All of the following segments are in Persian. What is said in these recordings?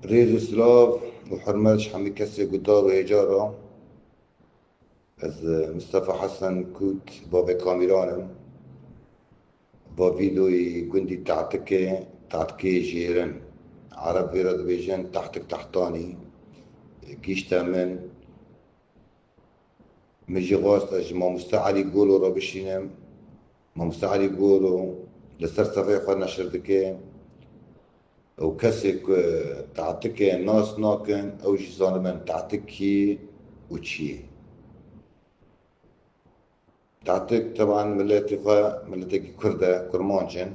ريزو سلاف وحرمتش حمي كسي قدار وهجارة. از مصطفى حسن كوت بابا كاميرانم با فيديوي قندي تعتكي جيرن عرب فيرد بيجن تحتك تحتاني جيشتا من مجي غاست اج ما مستعلي قولو را بشينم ما مستعلي قولو لسر صفحة خود نشر دكي او كسك تعتكي ناس ناكن او جي ظالمن تعتكي وشي تعتك طبعا ملتي كردة كرمانجن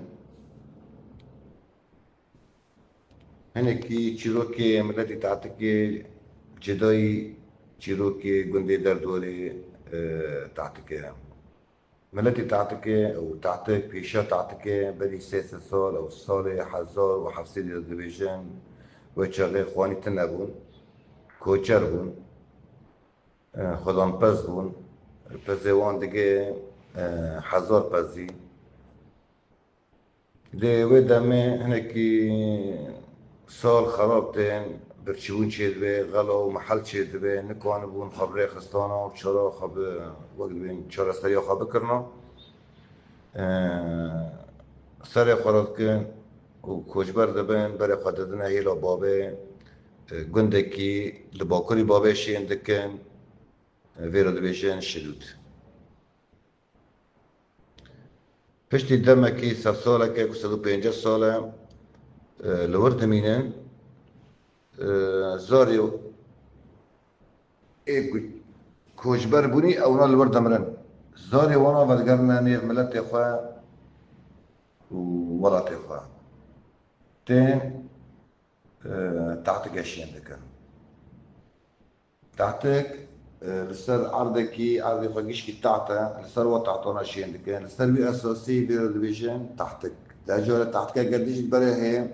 هنكي تشيروكي ملتي تعتكي جداي تشيروكي قندي دردوري تعتكي ملتي تعتكي او تعتك بيشا تعتكي بدي سيس صال او صالي حزار وحفصيلي الدبيجن وشغي خواني تنبون كوچر بون خدان پز بون پزوان دیگه حزار پزی ده و دمه هنکی سال خراب تين برشون شيد به غلا ومحل شيد به نكون بون خبري خستانا وشرا خب وقت بين شرا سريع خب كرنا سريع خراب كن وكوجبر دبن بري خددنا هيلا بابه گندکی لباکری بابه شین دکن ویرا دبیجن شلوت پشتی دمکی 100 ساله که 150 ساله لورد مینن زاریو ایک کوچبر بونی اونا لورد مرن زاری وانا ودگرنا نیغ ملت خواه و ولات خواه تین تعتق اشياء دكن تعتق لسر عرضي فقيش كي تعتا لسر وتعطونا اشياء دكن لسر بي اساسي بيرو ديفيجن تعتق لاجورة تعتق قديش بري هي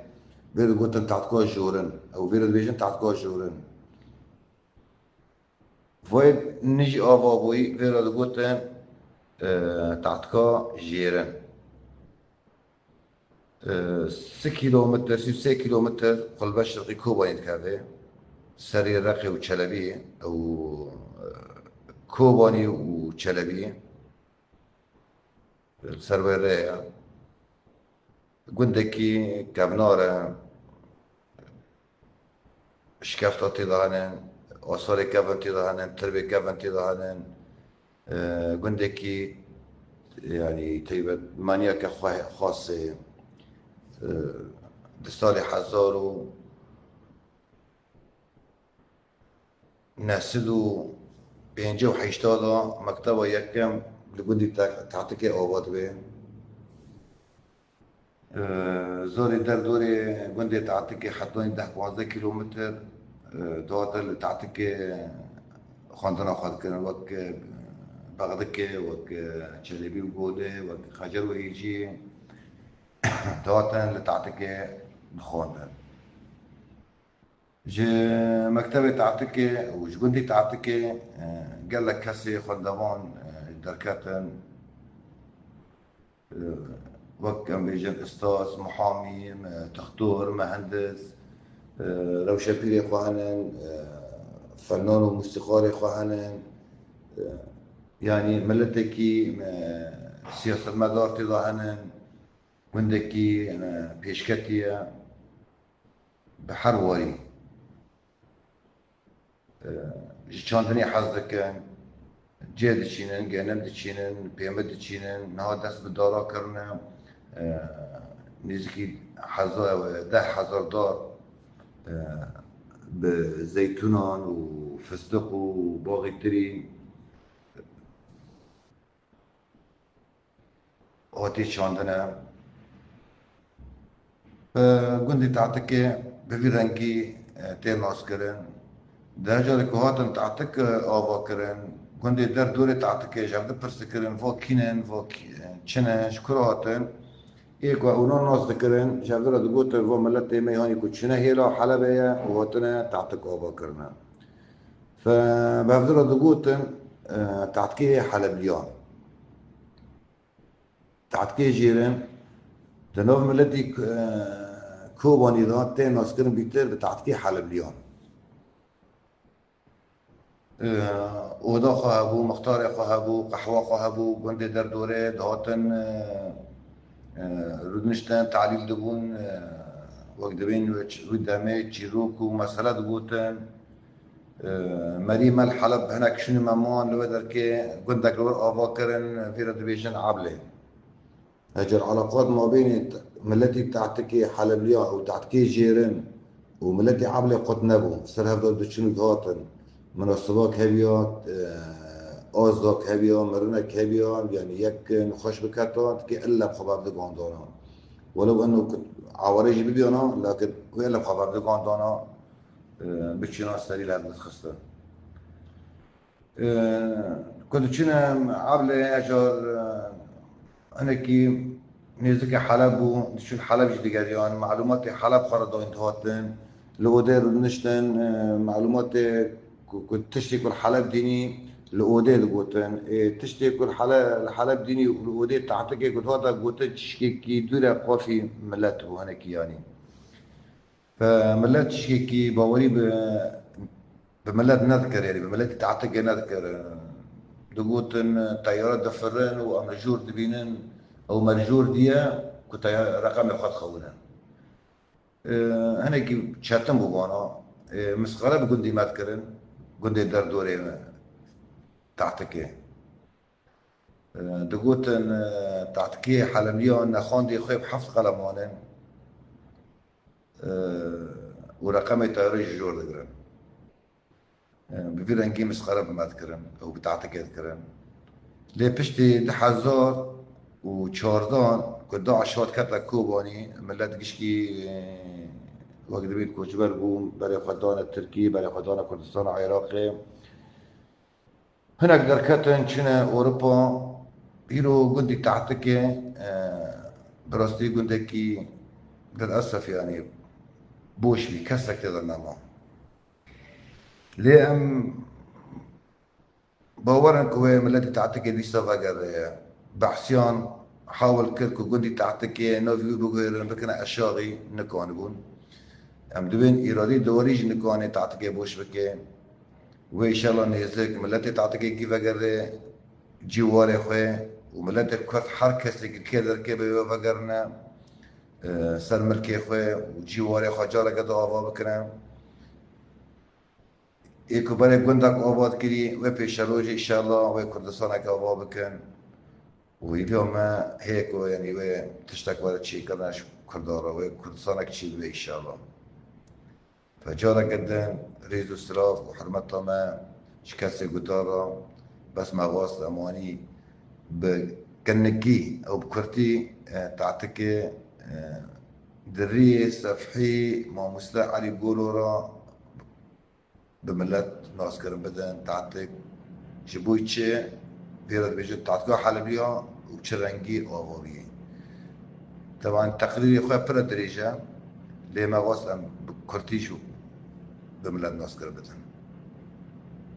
بيرو قوتن تعتقوا جورن او بيرو ديفيجن تعتقوا جورن فويد نجي افا بوي بيرو قوتن تعتقوا جيرن 6 كيلومتر 6 كيلومتر قلب الشرقي كوبا ينتكافي سري الرقي وشلبي او كوباني وشلبي سرويريا قندكي كابنارا شكافتا تيضانن وصاري كافن تيضانن تربي كافن تيضانن قندكي يعني تيبت مانيا خاصة دستالي حزارو ناسدو بينجي وحيشتادا مكتبة يكم لقندي تعتكي آباد به زوري در دوري قندي تعتكي حتى 10-15 كيلومتر دوات اللي تعتكي خواندنا خواند كرن وك بغدكي وك شلبي وقودي وك خجر ويجي دوات اللي تعتكي خواندن جي مكتبة تعتكي وش قندي تعتكي قال لك كسي خدمان دركاتن وقت كان بيجن استاذ محامي دكتور مهندس روشبيري خواهنن فنان وموسيقار خواهنن يعني ملتكي سياسة مدار تضاهنن وندكي بيشكتية بحرواري جاندني حظك جيد تشينن جانم تشينن بيمد تشينن نها دست بدارا كرنا نزكي 10,000 دار بزيتونان وفستق وباغي تري هاتي شاندنا قندي تعتكي بفيرنكي تيماس كرن درجة لكوهاتن تعتك آوا كرن قندي در دوري تعتكي جابد برس كرن فو كينن فو چنش كراتن ایک و اونا ناس دکرن جابد را دگوت و ملت میهانی کو چنه هیلا حلبه واتنا تعتك آوا كرنا فبفضل دگوتن تعتكي حلبيان تعتكي جيرن تنوف ملتي كوباني دا تين ناسكرن بيتر بتعتكي حلبليان اودا خواهبو مختار خواهبو قحوة خواهبو گوند در دوره دهاتن رودنشتن تعلیل دبون وقت دبین رود دمه چیروک و مسئله دبوتن مريم الحلب هناك شنو ممان لو دركي قندك لو آوا كرن في ردبيشن عبله هجر العلاقات ما بين ملتي بتاعتكي حلبليا او بتاعتكي جيران وملتي عبله قد نبو سر هفضل شنو هاتن مناسبات هبيات آزداك هبيا مرنك هبيا يعني يك نخش بكتات كي إلا بخبر دقان دانا ولو أنه كنت عوارج ببيانا لكن هو إلا بخبر دقان دانا بتشينا سريع لهذا الخصة كنت تشينا عبلة أجار أنا كي نزك حلب ونشوف حلب جدي قديان معلومات حلب خرطوا انتهاتن لو دير نشتن معلومات كنت تشتي كل حلب ديني لأودي لقوتن تشتي كل حلب ديني لأودي تعتقي كنت هذا قوتن تشكي كي دورة قافي ملته هناك يعني فملات تشكي كي باوري بملات نذكر يعني بملات تعتقي نذكر دقوتن طيارات دفرن وأمرجور دبينن أو مرجور ديا كنت رقم يخد خونا هناك شاتم بوانا مسخرة بقندي ما تكرن قندي در دوري تعتكي دقوتن تعتكي حلمليون نخاندي خويب حفظ قلمانن ورقمي طياري جور دقرن بفيرنجي مسخرة بما تكرن أو بتعتكي تكرن لي بشتي دحزار وشاردان كنت عشوات كتلا كوباني ملت قشكي وقت بيت كوشبر بوم بري خدان التركي بري خدان كردستان العراقي هناك دركتن شنا أوروبا بيرو قندي تعتكي براستي قندكي للأسف يعني بوش بي كسك تقدر نعمل ليه باورن كوي ملتي تعتكي دي سافاقر بحسيان حاول كركو قندي تعتكي نوفيو بغيرن بكنا أشاغي نكون بون ام دوين إرادي دوريج نكون تعتكي بوش بكي وإن شاء الله نهزك ملتي تعتكي كيف أقر جواري خوي وملتي كرت حركة كيدر كيبه وفقرنا سر ملكي خوي وجواري خوي جارة قد آوا بكنا إيكو بري قندك آباد كري وبيشروجي إن شاء الله وكردستانك آوا بكن واليوم هيك يعني وتشتك ولا شيء كناش كردارة وكردستانك شيء إن شاء الله فجارة قدن ريز استراف وحرمتها ما شكاسي قطارة بس ما غاص أمواني بكنكي أو بكرتي تعتكي دري صفحي ما مستع علي بقولورا بملت ناس كرم بدن تعتك جبويتشي بيرد بيجد تعتكو حلبيا وبشرنجي أوفوري طبعا تقريري خواه برا دريجة ليه ما غاص أم بكرتي شو بملت ناس كرم بدن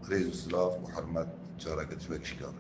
ريز سلاف وحرمت جارة قد شويك شكار